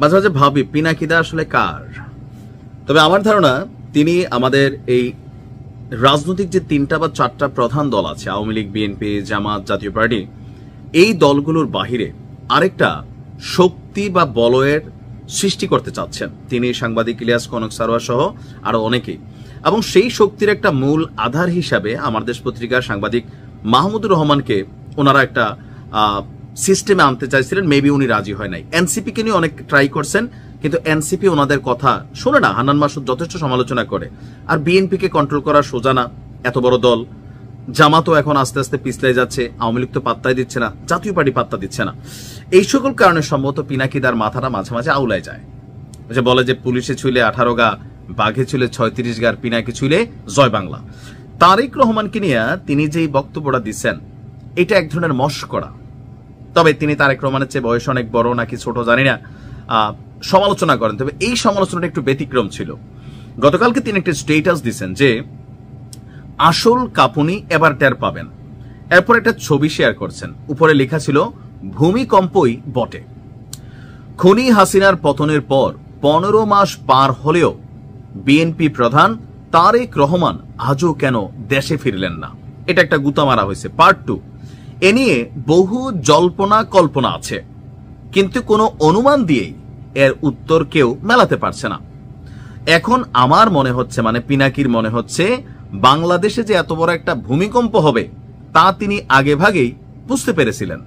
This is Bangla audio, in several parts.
মাঝে মাঝে ভাবি পিনাকিদা আসলে কার। তবে আমার ধারণা তিনি আমাদের এই রাজনৈতিক যে 3টা বা 4টা প্রধান দল আছে, আওয়ামী লীগ, বিএনপি, জামাত, জাতীয় পার্টি, এই দলগুলোর বাহিরে আরেকটা শক্তি বা বলয়ের সৃষ্টি করতে চাচ্ছেন তিনি, সাংবাদিক ইলিয়াস কনক সারোয়ার সহ আরো অনেকেই। এবং সেই শক্তির একটা মূল আধার হিসাবে আমার দেশ পত্রিকার সাংবাদিক মাহমুদুর রহমানকে ওনারা একটা সিস্টেমে আনতে চাইছিলেন। মেবি উনি রাজি হয় নাই। এনসিপি কে নিয়ে অনেক ট্রাই করছেন, কিন্তু এনসিপি ওনাদের কথা শোনে না। হান্নান মাসুদ যথেষ্ট সমালোচনা করে। আর বিএনপি কে কন্ট্রোল করা সোজা না, এত বড় দল। জামাতও এখন আস্তে আস্তে পিছলে যাচ্ছে, আওয়ামী লীগ তো পাত্তাই দিচ্ছে না, জাতীয় পার্টি পাত্তা দিচ্ছে না। এই সকল কারণে সম্ভবত পিনাকিদার মাথাটা মাঝে মাঝে আউলায় যায়। যে বলে যে পুলিশে ছুইলে 18 গা, বাঘে ছুইলে 36 গা, পিনাকি ছুইলে জয় বাংলা। তারেক রহমানকে নিয়ে তিনি যেই বক্তব্যটা দিচ্ছেন, এটা এক ধরনের মস্করা। তবে তিনি তারেক রহমানের চেয়ে বয়স অনেক বড় নাকি ছোট জানি না, সমালোচনা করেন। তবে এই সমালোচনাটা একটু ব্যতিক্রম ছিল। গতকালকে তিনি একটা স্টেটাস দিচ্ছেন যে আসল কাঁপুনি এবার টের পাবেন। এরপর একটা ছবি শেয়ার করছেন, উপরে লেখা ছিল ভূমিকম্পই বটে। খুনি হাসিনার পতনের পর 15 মাস পার হলেও বিএনপি প্রধান তারেক রহমান আজও কেন দেশে ফিরলেন না? এটা একটা গুতা মারা হয়েছে। পার্ট 2, এ নিয়ে বহু জল্পনা কল্পনা আছে, কিন্তু কোনো অনুমান দিয়েই এর উত্তর কেউ মেলাতে পারছে না। এখন আমার মনে হচ্ছে, মানে পিনাকির মনে হচ্ছে, বাংলাদেশে যে এত বড় একটা ভূমিকম্প হবে তা তিনি আগে ভাগেই বুঝতে পেরেছিলেন।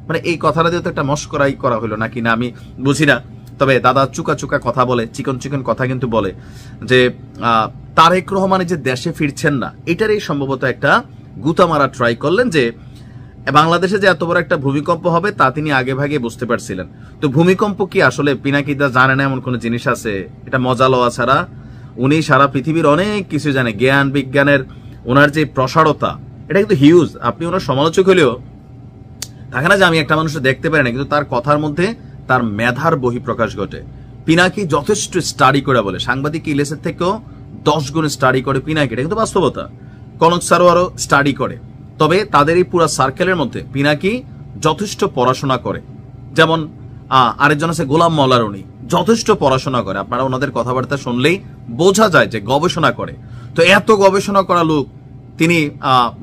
মানে এই কথাটা দিয়ে তো একটা মস্করাই করা হলো নাকি না আমি বুঝি না। তবে দাদা চুকা চুকা কথা বলে, চিকন চিকন কথা কিন্তু বলে যে তারেক রহমানের যে দেশে ফিরছেন না, এটারই সম্ভবত একটা গুতা মারা ট্রাই করলেন যে বাংলাদেশে যে এত বড় একটা ভূমিকম্প হবে তা তিনি আগে ভাগে বুঝতে পারছিলেন। তো ভূমিকম্প কি আসলে পিনাকিদা জানে না এমন কোন জিনিস আছে? এটা মজা লওয়া ছাড়া উনি সারা পৃথিবীর অনেক কিছু জানে। জ্ঞান বিজ্ঞানের ওনার যে প্রসারতা, এটা কিন্তু হিউজ। আপনি ওনার সমালোচক হলেও থাকে না যে আমি একটা মানুষকে দেখতে পারি না, কিন্তু তার কথার মধ্যে তার মেধার বহিঃপ্রকাশ ঘটে। পিনাকি যথেষ্ট স্টাডি করে বলে, সাংবাদিক ইলিয়াসের থেকেও 10 গুণ স্টাডি করে পিনাকি, এটা কিন্তু বাস্তবতা। কনক সারোয়ারও স্টাডি করে। তবে তাদের এই পুরো সার্কেলের মধ্যে পিনাকি যথেষ্ট পড়াশোনা করে। যেমন আরেকজন আছে গোলাম মওলার, উনি যথেষ্ট পড়াশোনা করে। আপনারা ওনাদের কথাবার্তা শুনলেই বোঝা যায় যে গবেষণা করে। তো এত গবেষণা করা লোক তিনি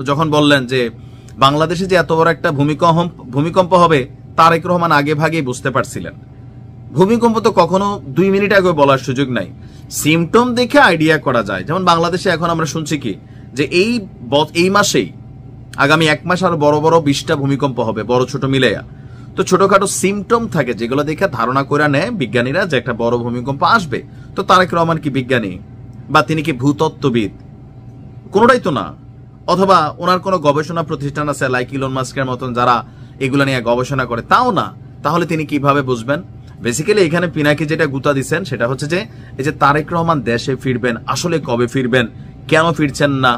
যখন বললেন যে বাংলাদেশে যে এত বড় একটা ভূমিকম্প হবে তারেক রহমান আগে ভাগেই বুঝতে পারছিলেন। ভূমিকম্প তো কখনো 2 মিনিট আগে বলার সুযোগ নাই, সিমটম দেখে আইডিয়া করা যায়। যেমন বাংলাদেশে এখন আমরা শুনছি কি যে এই মাসেই আগামী 1 মাস আরো বড় বড় 20টা ভূমিকম্প হবে, বড় ছোট মিলেয়া। তো ছোটখাটো সিমটম থাকে যেগুলো দেখে ধারণা করে নেয় বিজ্ঞানীরা যে একটা বড় ভূমিকম্প আসবে। তো তারেক রহমান কি বিজ্ঞানী বা তিনি কি ভূতত্ত্ববিদ? কোনোটাই তো না। অথবা ওনার কোনো গবেষণা প্রতিষ্ঠান আছে লাইক ইলন মাস্কের মতন যারা এগুলো নিয়ে গবেষণা করে, তাও না। তাহলে তিনি কিভাবে বুঝবেন? বেসিক্যালি এখানে পিনাকি যেটা গুতা দিচ্ছেন সেটা হচ্ছে যে এই যে তারেক রহমান দেশে ফিরবেন, আসলে কবে ফিরবেন, কেন ফিরছেন না?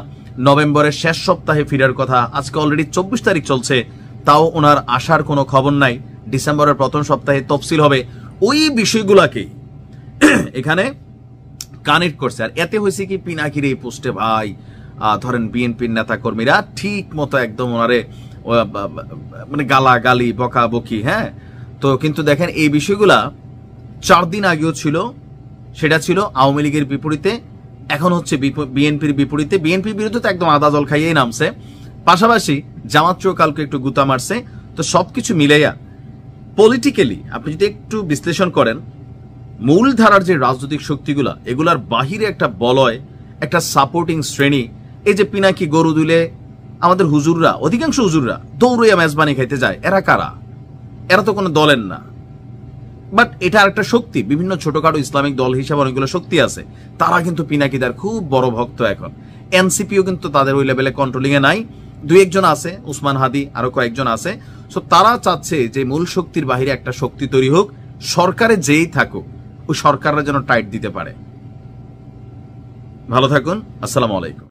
নভেম্বরের শেষ সপ্তাহে ফিরার কথা, আজকে অলরেডি 24 তারিখ চলছে, তাও ওনার আসার কোনো খবর নাই। ডিসেম্বরের প্রথম সপ্তাহে তফসিল হবে। ওই বিষয়গুলাকেই এখানে কানেক্ট করছে। আর এতে হয়েছে কি, পিনাকির এই পোস্টে ভাই ধরেন বিএনপির নেতা কর্মীরা ঠিক মতো একদম ওনারে মানে গালাগালি বকাবকি। হ্যাঁ, তো কিন্তু দেখেন এই বিষয়গুলা 4 দিন আগেও ছিল, সেটা ছিল আওয়ামী লীগের বিপরীতে, এখন হচ্ছে বিএনপির বিপরীতে। বিএনপির বিরুদ্ধে তো একদম আদা জল খাইয়েই নামছে, পাশাপাশি জামাতও কালকে একটু গুতা মারছে। তো সবকিছু মিলাইয়া পলিটিক্যালি আপনি যদি একটু বিশ্লেষণ করেন, মূল ধারার যে রাজনৈতিক শক্তিগুলা, এগুলার বাহিরে একটা বলয়, একটা সাপোর্টিং শ্রেণী। এই যে পিনাকি গরু দুলে আমাদের হুজুররা, অধিকাংশ হুজুররা দৌড়ইয়া মেজবানি খাইতে যায়, এরা কারা? এরা তো কোনো দলের না, বাট এটা একটা শক্তি। বিভিন্ন ছোটখাটো ইসলামিক দল হিসাবে অনেকগুলো শক্তি আছে, তারা কিন্তু পিনাকিদার খুব বড় ভক্ত। এখন এনসিপিও কিন্তু তাদের ওই লেভেলে কন্ট্রোলিং এ নাই, 2-1 আছে, উসমান হাদি আরো কয়েকজন আছে। সো তারা চাচ্ছে যে মূল শক্তির বাহিরে একটা শক্তি তৈরি হোক, সরকারে যেই থাকুক ওই সরকাররা যেন টাইট দিতে পারে। ভালো থাকুন, আসসালামু আলাইকুম।